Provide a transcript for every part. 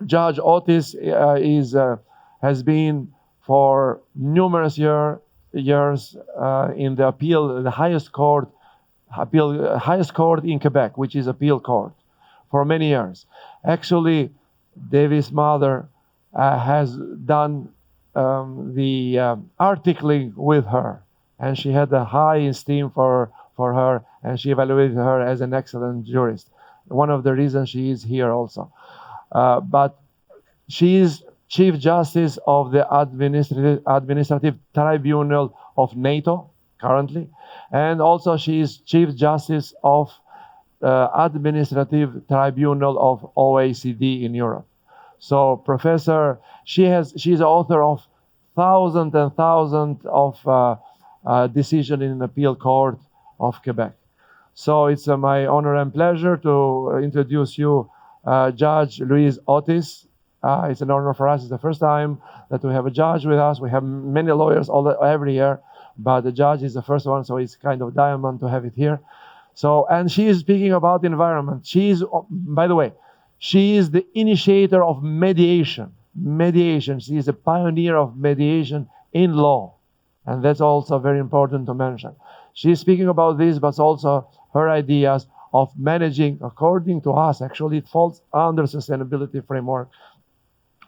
Judge Otis has been for numerous years in the appeal, the highest court in Quebec, which is appeal court, for many years. Actually, David's mother has done the articling with her, and she had a high esteem for her, and she evaluated her as an excellent jurist. One of the reasons she is here also. But she is Chief Justice of the Administrative Tribunal of NATO currently, and also she is Chief Justice of Administrative Tribunal of OECD in Europe. So Professor, she's author of thousands and thousands of decisions in the appeal court of Quebec. So it's my honor and pleasure to introduce you Judge Louise Otis. It's an honor for us. It's the first time that we have a judge with us. We have many lawyers every year, but the judge is the first one, so it's kind of diamond to have it here. So, and she is speaking about environment. By the way, she is the initiator of mediation. Mediation. She is a pioneer of mediation in law, and that's also very important to mention. She's speaking about this, but also her ideas of managing, according to us, actually it falls under sustainability framework,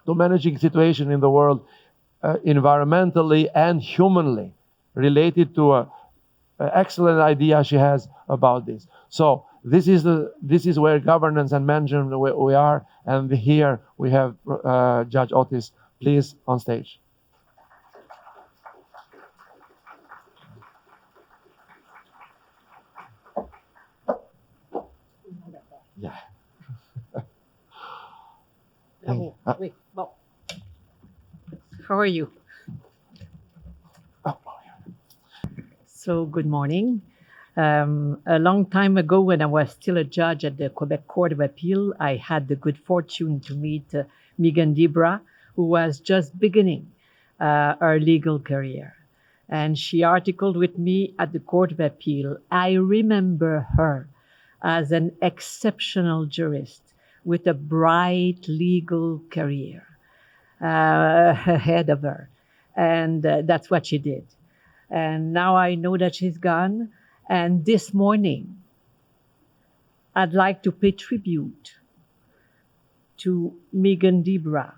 to managing situation in the world environmentally and humanly, related to an excellent idea she has about this. So this is where governance and management we are, and here we have Judge Otis, please, on stage. Yeah. Wait, well, how are you? So good morning. A long time ago, when I was still a judge at the Quebec Court of Appeal, I had the good fortune to meet Megan Debra, who was just beginning her legal career. And she articled with me at the Court of Appeal. I remember her as an exceptional jurist with a bright legal career ahead of her. And that's what she did. And now I know that she's gone. And this morning, I'd like to pay tribute to Megan Debra,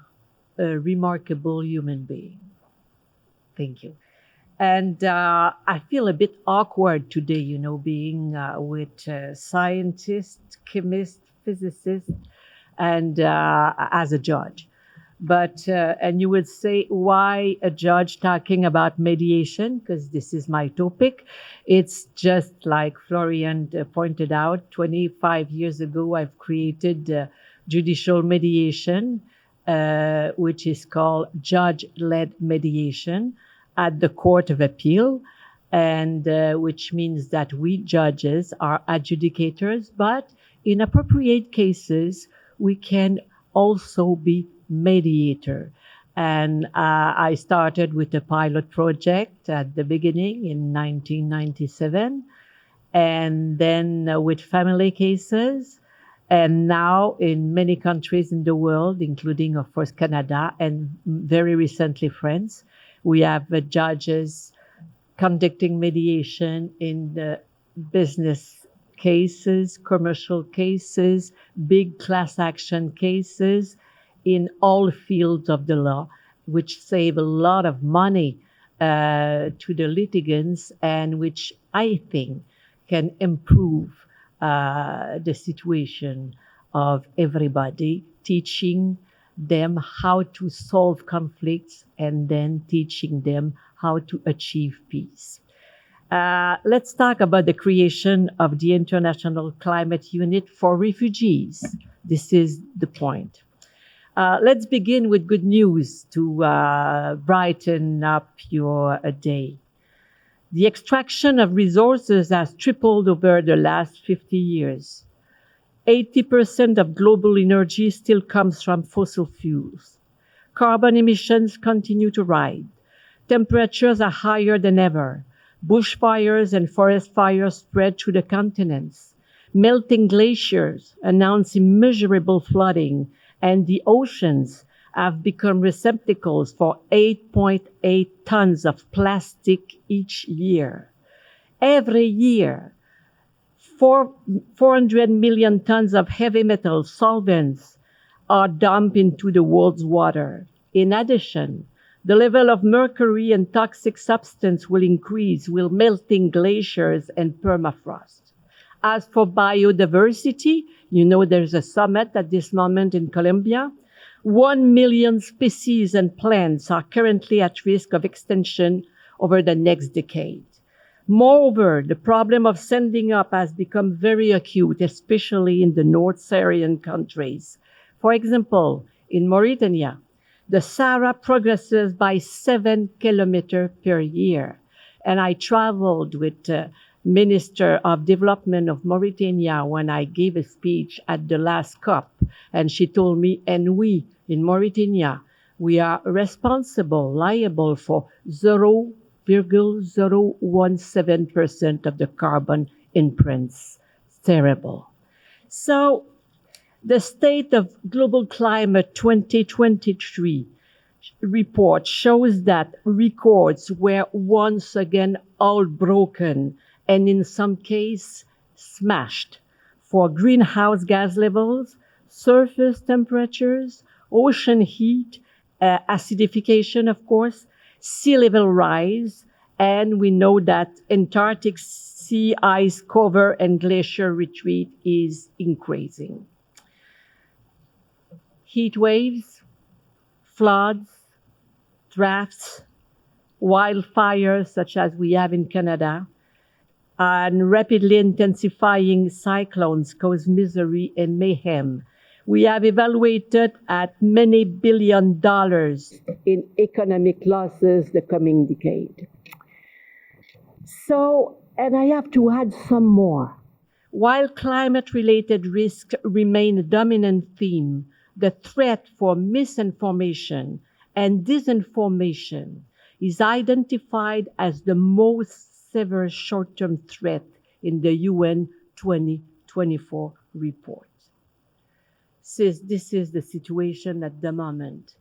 a remarkable human being. Thank you. And I feel a bit awkward today, you know, being with scientists, chemists, physicists, and as a judge. But, and you would say, why a judge talking about mediation? Because this is my topic. It's just like Florian pointed out, 25 years ago, I've created judicial mediation, which is called judge-led mediation at the Court of Appeal, and which means that we judges are adjudicators, but in appropriate cases, we can also be mediator. And I started with a pilot project at the beginning in 1997, and then with family cases, and now in many countries in the world, including, of course, Canada, and very recently France, we have judges conducting mediation in the business cases, commercial cases, big class action cases, in all fields of the law, which save a lot of money to the litigants, and which I think can improve the situation of everybody, teaching them how to solve conflicts and then teaching them how to achieve peace. Let's talk about the creation of the International Climate Unit for Refugees. This is the point. Let's begin with good news to brighten up your day. The extraction of resources has tripled over the last 50 years. 80% of global energy still comes from fossil fuels. Carbon emissions continue to rise. Temperatures are higher than ever. Bushfires and forest fires spread through the continents. Melting glaciers announce immeasurable flooding and the oceans have become receptacles for 8.8 tons of plastic each year. Every year, 400 million tons of heavy metal solvents are dumped into the world's water. In addition, the level of mercury and toxic substance will increase with melting glaciers and permafrost. As for biodiversity, you know there's a summit at this moment in Colombia. 1 million species and plants are currently at risk of extinction over the next decade. Moreover, the problem of sending up has become very acute, especially in the North Syrian countries. For example, in Mauritania, the Sahara progresses by 7 kilometers per year. And I traveled with the Minister of Development of Mauritania when I gave a speech at the last COP. And she told me, and we in Mauritania, we are liable for 0.017% of the carbon imprints. It's terrible. So the State of Global Climate 2023 report shows that records were once again all broken and in some cases smashed for greenhouse gas levels, surface temperatures, ocean heat, acidification, of course, sea level rise, and we know that Antarctic sea ice cover and glacier retreat is increasing. Heat waves, floods, droughts, wildfires such as we have in Canada, and rapidly intensifying cyclones cause misery and mayhem. We have evaluated at many $billion in economic losses the coming decade. So, and I have to add some more. While climate-related risks remain a dominant theme, the threat for misinformation and disinformation is identified as the most severe short-term threat in the UN 2024 report. This is the situation at the moment.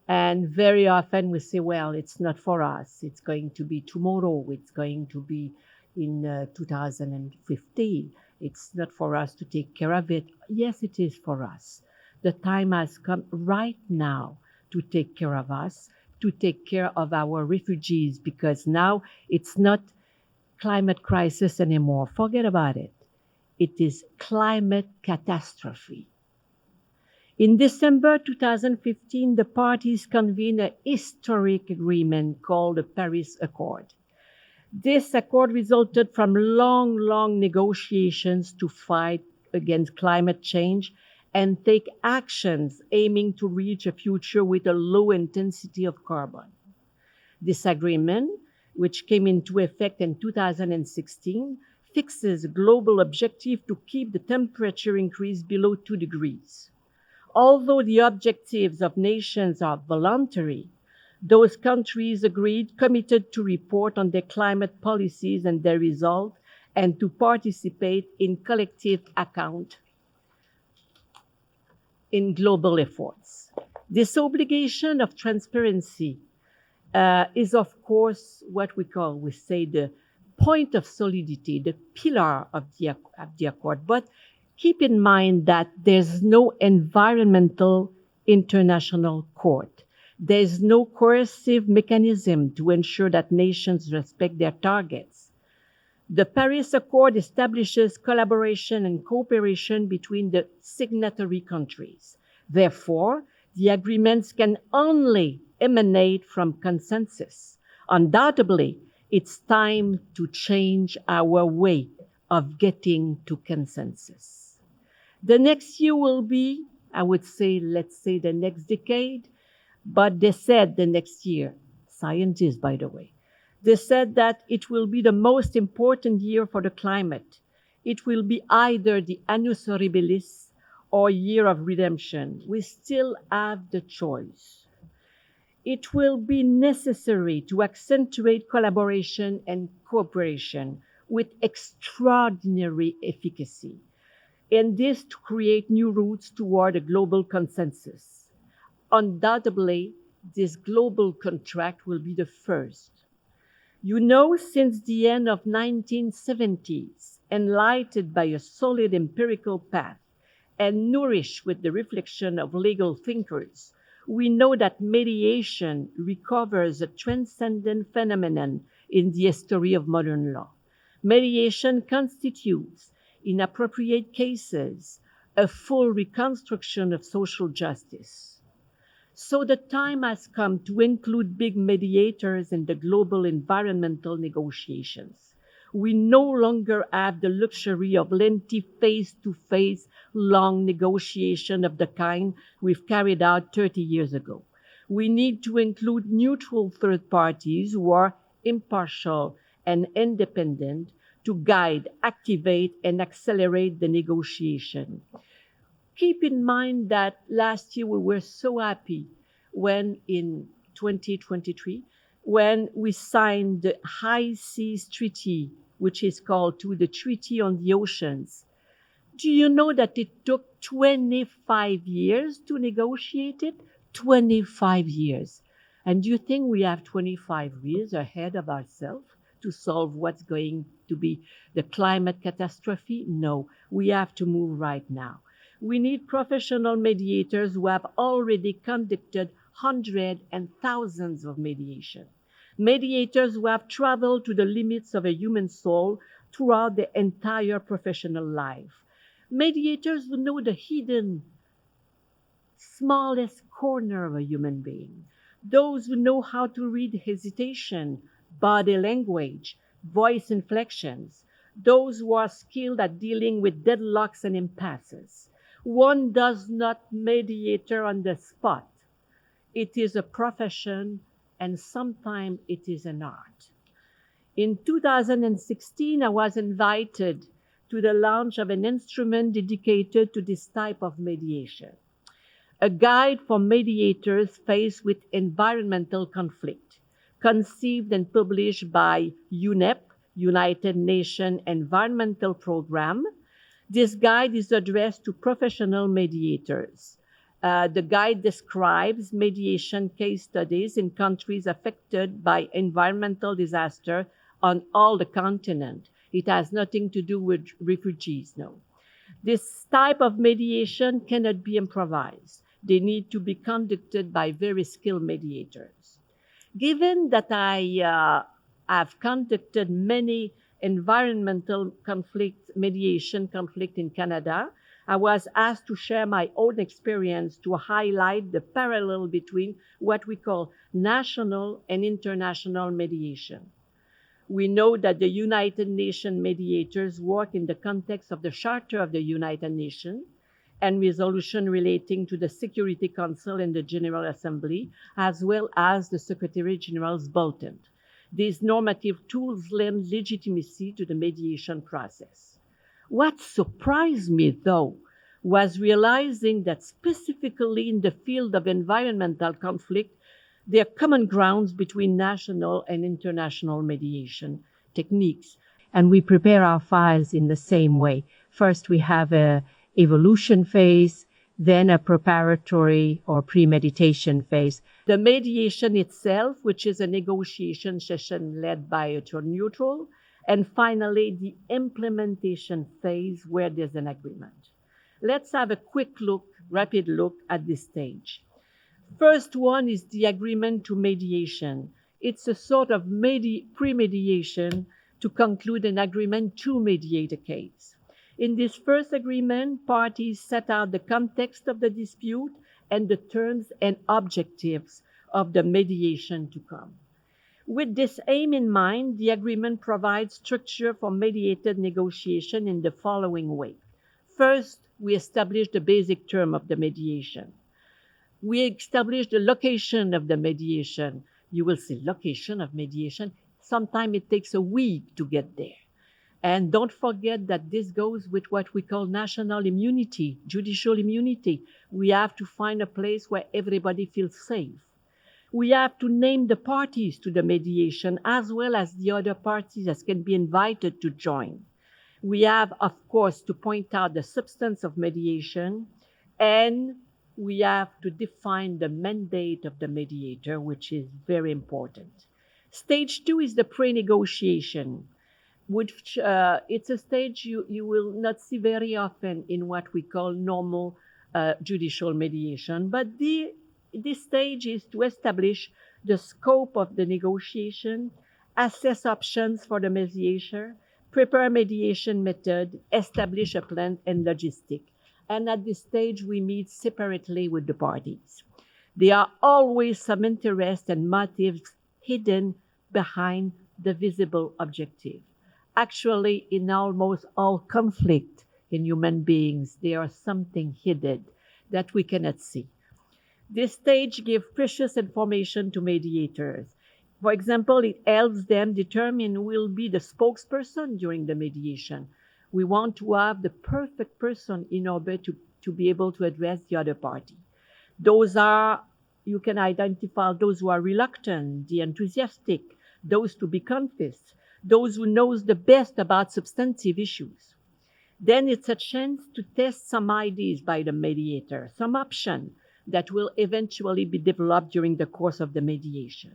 And very often we say, well, it's not for us. It's going to be tomorrow. It's going to be in 2050. It's not for us to take care of it. Yes, it is for us. The time has come right now to take care of us, to take care of our refugees, because now it's not climate crisis anymore. Forget about it. It is climate catastrophe. In December 2015, the parties convened a historic agreement called the Paris Accord. This accord resulted from long negotiations to fight against climate change and take actions aiming to reach a future with a low intensity of carbon. This agreement, which came into effect in 2016, fixes a global objective to keep the temperature increase below 2 degrees. Although the objectives of nations are voluntary, those countries committed to report on their climate policies and their results and to participate in collective account in global efforts. This obligation of transparency is, of course, what we say the point of solidity, the pillar of the accord. But keep in mind that there's no environmental international court. There's no coercive mechanism to ensure that nations respect their targets. The Paris Accord establishes collaboration and cooperation between the signatory countries. Therefore, the agreements can only emanate from consensus. Undoubtedly, it's time to change our way of getting to consensus. The next year will be, I would say, let's say the next decade, but they said the next year, scientists, by the way, they said that it will be the most important year for the climate. It will be either the annus horribilis or year of redemption. We still have the choice. It will be necessary to accentuate collaboration and cooperation with extraordinary efficacy. and this to create new routes toward a global consensus. Undoubtedly, this global contract will be the first. You know, since the end of 1970s, enlightened by a solid empirical path and nourished with the reflection of legal thinkers, we know that mediation recovers a transcendent phenomenon in the history of modern law. Mediation constitutes, in appropriate cases, a full reconstruction of social justice. So the time has come to include big mediators in the global environmental negotiations. We no longer have the luxury of lengthy face-to-face long negotiation of the kind we've carried out 30 years ago. We need to include neutral third parties who are impartial and independent to guide, activate, and accelerate the negotiation. Keep in mind that last year we were so happy when in 2023, when we signed the High Seas Treaty, which is called the Treaty on the Oceans. Do you know that it took 25 years to negotiate it? 25 years. And do you think we have 25 years ahead of ourselves to solve what's going to be the climate catastrophe? No, we have to move right now. We need professional mediators who have already conducted hundreds and thousands of mediation. Mediators who have traveled to the limits of a human soul throughout the entire professional life. Mediators who know the hidden, smallest corner of a human being. Those who know how to read hesitation, body language, voice inflections. Those who are skilled at dealing with deadlocks and impasses. One does not mediate on the spot. It is a profession, and sometimes it is an art. In 2016, I was invited to the launch of an instrument dedicated to this type of mediation, a guide for mediators faced with environmental conflict, conceived and published by UNEP, United Nations Environmental Programme. This guide is addressed to professional mediators. The guide describes mediation case studies in countries affected by environmental disaster on all the continent. It has nothing to do with refugees, no. This type of mediation cannot be improvised. They need to be conducted by very skilled mediators. Given that I have conducted many environmental mediation conflict in Canada, I was asked to share my own experience to highlight the parallel between what we call national and international mediation. We know that the United Nations mediators work in the context of the Charter of the United Nations and resolution relating to the Security Council and the General Assembly, as well as the Secretary General's bulletin. These normative tools lend legitimacy to the mediation process. What surprised me, though, was realizing that specifically in the field of environmental conflict, there are common grounds between national and international mediation techniques. And we prepare our files in the same way. First, we have an evolution phase, then a preparatory or premeditation phase. The mediation itself, which is a negotiation session led by a neutral, and finally the implementation phase where there's an agreement. Let's have a quick look, rapid look at this stage. First one is the agreement to mediation. It's a sort of pre-mediation to conclude an agreement to mediate a case. In this first agreement, parties set out the context of the dispute and the terms and objectives of the mediation to come. With this aim in mind, the agreement provides structure for mediated negotiation in the following way. First, we establish the basic term of the mediation. We establish the location of the mediation. You will see location of mediation. Sometimes it takes a week to get there. And don't forget that this goes with what we call national immunity, judicial immunity. We have to find a place where everybody feels safe. We have to name the parties to the mediation as well as the other parties that can be invited to join. We have, of course, to point out the substance of mediation, and we have to define the mandate of the mediator, which is very important. Stage 2 is the pre-negotiation, which it's a stage you will not see very often in what we call normal judicial mediation. But this stage is to establish the scope of the negotiation, assess options for the mediator, prepare mediation method, establish a plan and logistic. And at this stage, we meet separately with the parties. There are always some interests and motives hidden behind the visible objective. Actually, in almost all conflict in human beings, there is something hidden that we cannot see. This stage gives precious information to mediators. For example, it helps them determine who will be the spokesperson during the mediation. We want to have the perfect person in order to be able to address the other party. You can identify those who are reluctant, the enthusiastic, those to be confessed, those who knows the best about substantive issues. Then it's a chance to test some ideas by the mediator, some option that will eventually be developed during the course of the mediation.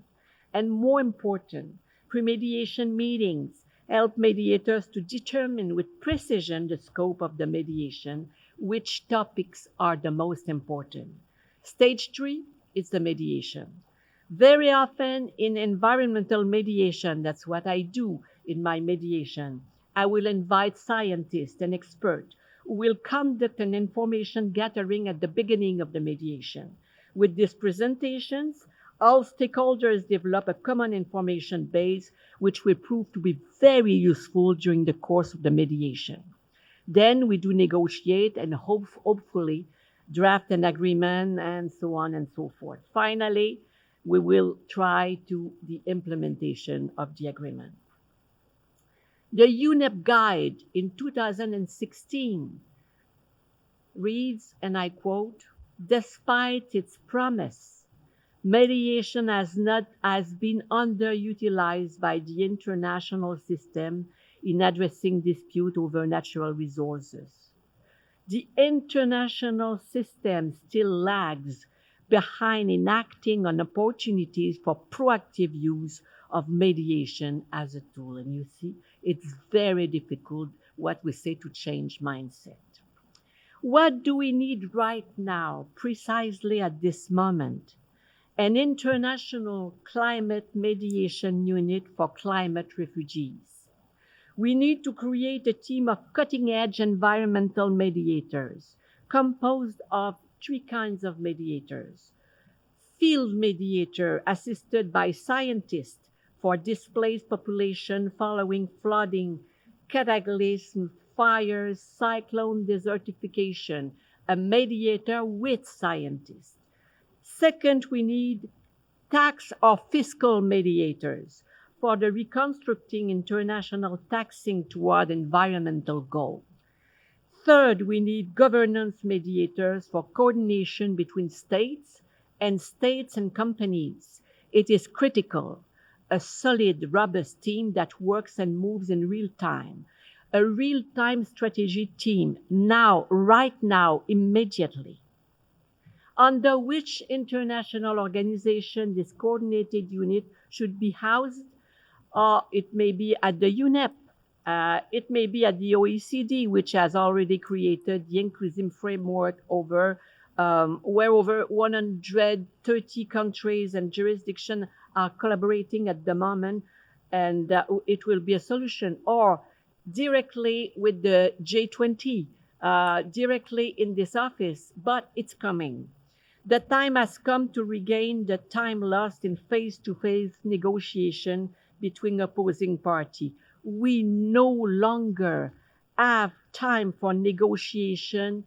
And more important, pre-mediation meetings help mediators to determine with precision the scope of the mediation, which topics are the most important. Stage 3 is the mediation. Very often in environmental mediation, that's what I do in my mediation, I will invite scientists and experts who will conduct an information gathering at the beginning of the mediation. With these presentations, all stakeholders develop a common information base which will prove to be very useful during the course of the mediation. Then we do negotiate and hopefully draft an agreement and so on and so forth. Finally, we will try to the implementation of the agreement. The UNEP guide in 2016 reads, and I quote, "Despite its promise, mediation has been underutilized by the international system in addressing dispute over natural resources. The international system still lags behind in acting on opportunities for proactive use of mediation as a tool." And you see, it's very difficult what we say to change mindset. What do we need right now, precisely at this moment? An international climate mediation unit for climate refugees. We need to create a team of cutting-edge environmental mediators composed of 3 kinds of mediators. Field mediator assisted by scientists for displaced population following flooding, cataclysm, fires, cyclone, desertification, a mediator with scientists. Second, we need tax or fiscal mediators for the reconstructing international taxing toward environmental goals. Third, we need governance mediators for coordination between states and companies. It is critical, a solid, robust team that works and moves in real time, a real-time strategy team now, right now, immediately, under which international organization this coordinated unit should be housed. It may be at the UNEP, it may be at the OECD, which has already created the inclusive framework where over 130 countries and jurisdictions are collaborating at the moment, and it will be a solution. Or directly with the J20, directly in this office, but it's coming. The time has come to regain the time lost in face-to-face negotiation between opposing parties. We no longer have time for negotiation,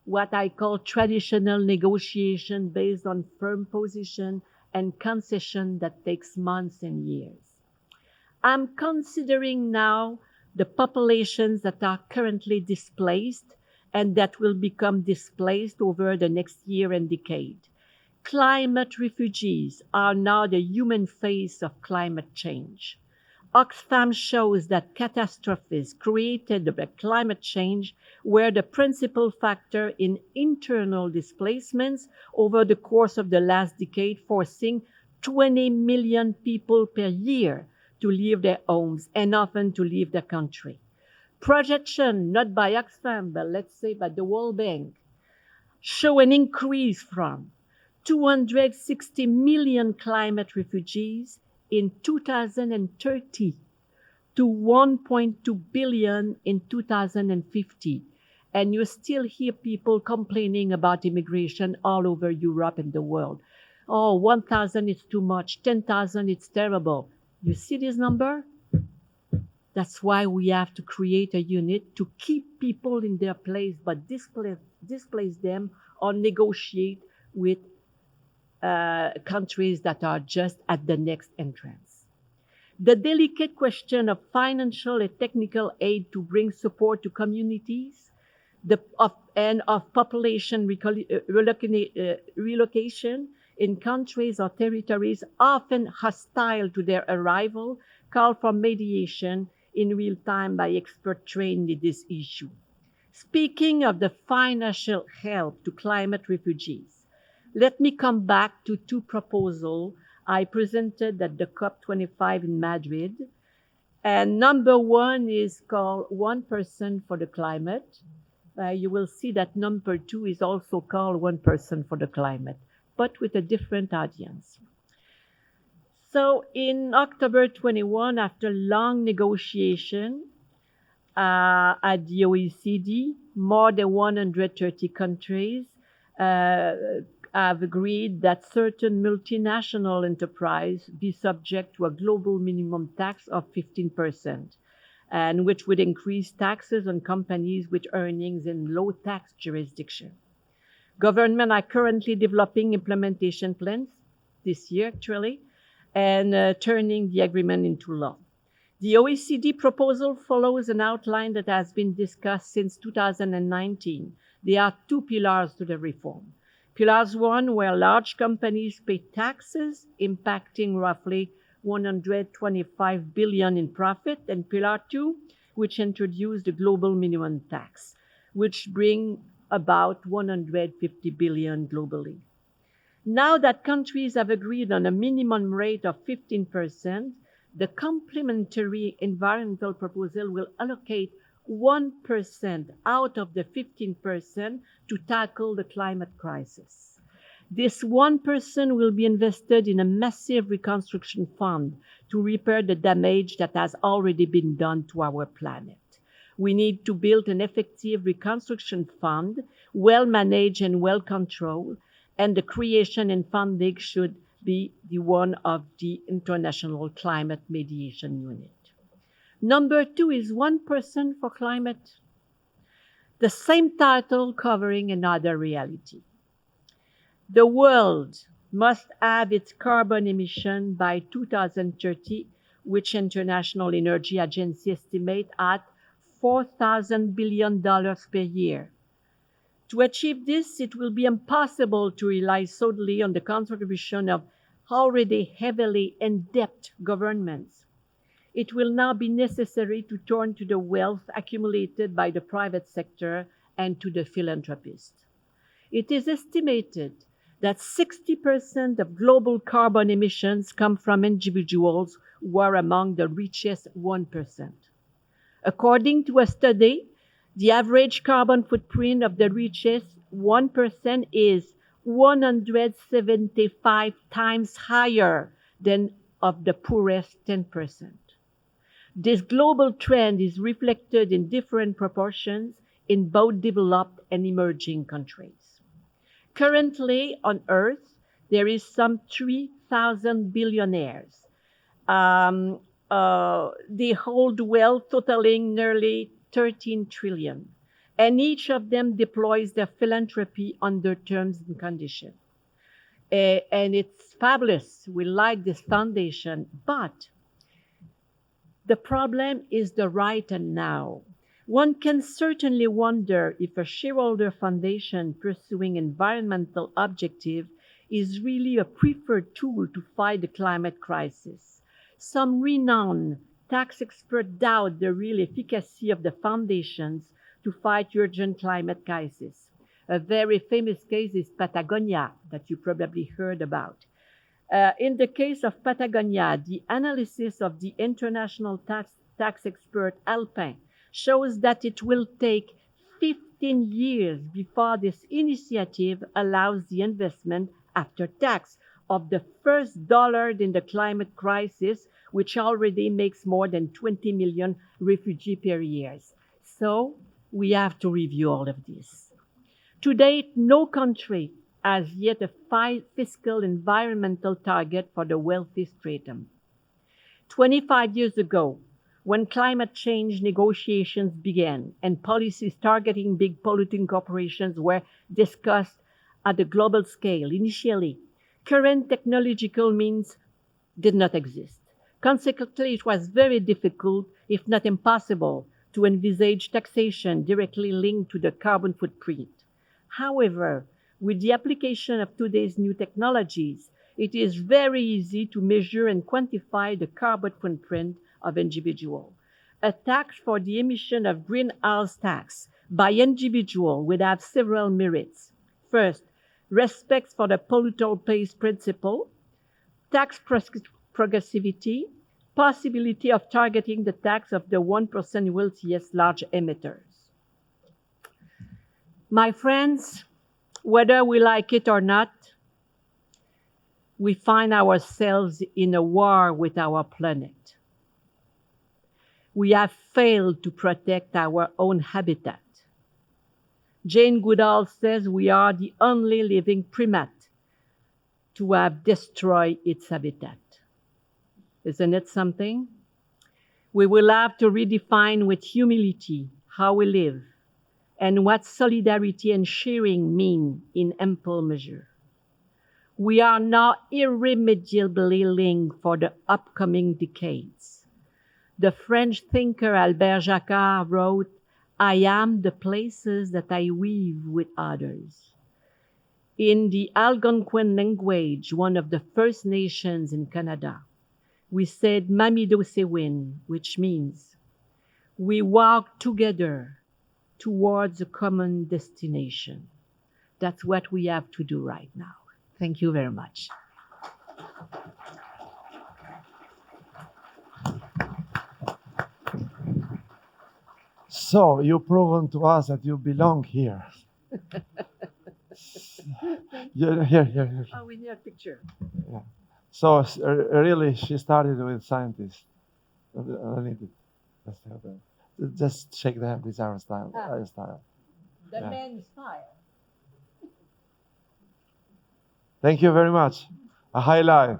what I call traditional negotiation based on firm position and concession that takes months and years. I'm considering now the populations that are currently displaced and that will become displaced over the next year and decade. Climate refugees are now the human face of climate change. Oxfam shows that catastrophes created by climate change were the principal factor in internal displacements over the course of the last decade, forcing 20 million people per year to leave their homes and often to leave the country. Projection, not by Oxfam, but let's say by the World Bank, show an increase from 260 million climate refugees in 2030 to 1.2 billion in 2050. And you still hear people complaining about immigration all over Europe and the world. Oh, 1,000 is too much, 10,000 it's terrible. You see this number? That's why we have to create a unit to keep people in their place, but displace them or negotiate with countries that are just at the next entrance. The delicate question of financial and technical aid to bring support to communities and of population relocation in countries or territories often hostile to their arrival call for mediation in real time by experts trained in this issue. Speaking of the financial help to climate refugees, let me come back to two proposals I presented at the COP25 in Madrid. And number one is called 1% for the climate. You will see that number two is also called 1% for the climate, but with a different audience. So in October 21, after long negotiation at the OECD, more than 130 countries have agreed that certain multinational enterprises be subject to a global minimum tax of 15%, and which would increase taxes on companies with earnings in low tax jurisdictions. Governments are currently developing implementation plans this year, actually, and turning the agreement into law. The OECD proposal follows an outline that has been discussed since 2019. There are two pillars to the reform. Pillars one, where large companies pay taxes impacting roughly 125 billion in profit, and pillar two, which introduced the global minimum tax, which bring about 150 billion globally. Now that countries have agreed on a minimum rate of 15%, the complementary environmental proposal will allocate 1% out of the 15% to tackle the climate crisis. This 1% will be invested in a massive reconstruction fund to repair the damage that has already been done to our planet. We need to build an effective reconstruction fund, well managed and well controlled, and the creation and funding should be the one of the International Climate Mediation Unit. Number two is 1% for climate. The same title covering another reality. The world must have its carbon emission by 2030, which International Energy Agency estimate at $4,000 billion per year. To achieve this, it will be impossible to rely solely on the contribution of already heavily indebted governments. It will now be necessary to turn to the wealth accumulated by the private sector and to the philanthropists. It is estimated that 60% of global carbon emissions come from individuals who are among the richest 1%. According to a study, the average carbon footprint of the richest 1% is 175 times higher than of the poorest 10%. This global trend is reflected in different proportions in both developed and emerging countries. Currently on Earth, there is some 3,000 billionaires. They hold wealth totaling nearly 13 trillion, and each of them deploys their philanthropy under terms and conditions. And it's fabulous. We like this foundation, but the problem is the right and now. One can certainly wonder if a shareholder foundation pursuing environmental objective is really a preferred tool to fight the climate crisis. Some renowned tax experts doubt the real efficacy of the foundations to fight urgent climate crisis. A very famous case is Patagonia, that you probably heard about. In the case of Patagonia, the analysis of the international tax expert Alpin shows that it will take 15 years before this initiative allows the investment after tax of the first dollar in the climate crisis, which already makes more than 20 million refugees per year. So we have to review all of this. To date, no country has yet a fiscal environmental target for the wealthy stratum. 25 years ago, when climate change negotiations began and policies targeting big polluting corporations were discussed at the global scale, initially, current technological means did not exist. Consequently, it was very difficult, if not impossible, to envisage taxation directly linked to the carbon footprint. However, with the application of today's new technologies, it is very easy to measure and quantify the carbon footprint of individuals. A tax for the emission of greenhouse gas by individual would have several merits. First, respect for the polluter pays principle, tax progressivity, possibility of targeting the tax of the 1% wealthiest large emitters. My friends, whether we like it or not, we find ourselves in a war with our planet. We have failed to protect our own habitat. Jane Goodall says we are the only living primate to have destroyed its habitat. Isn't it something? We will have to redefine with humility how we live and what solidarity and sharing mean in ample measure. We are now irremediably linked for the upcoming decades. The French thinker Albert Jacquard wrote, "I am the places that I weave with others." In the Algonquin language, one of the First Nations in Canada, we said Mamido Sewin, which means we walk together towards a common destination. That's what we have to do right now. Thank you very much. So you've proven to us that you belong here. Here. Oh, we need a picture. Yeah. So really, she started with scientists. I need it. Just shake the hand. This is our style. Our style. The man's style. Thank you very much. A highlight.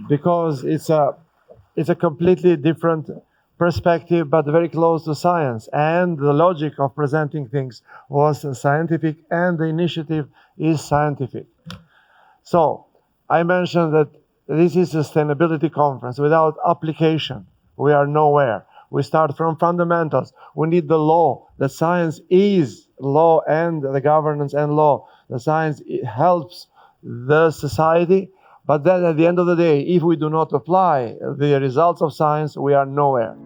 Because it's a completely different perspective, but very close to science. And the logic of presenting things was scientific, and the initiative is scientific. So I mentioned that this is a sustainability conference. Without application, we are nowhere. We start from fundamentals. We need the law. The science is law and the governance and law. The science helps the society, but then at the end of the day, if we do not apply the results of science, we are nowhere.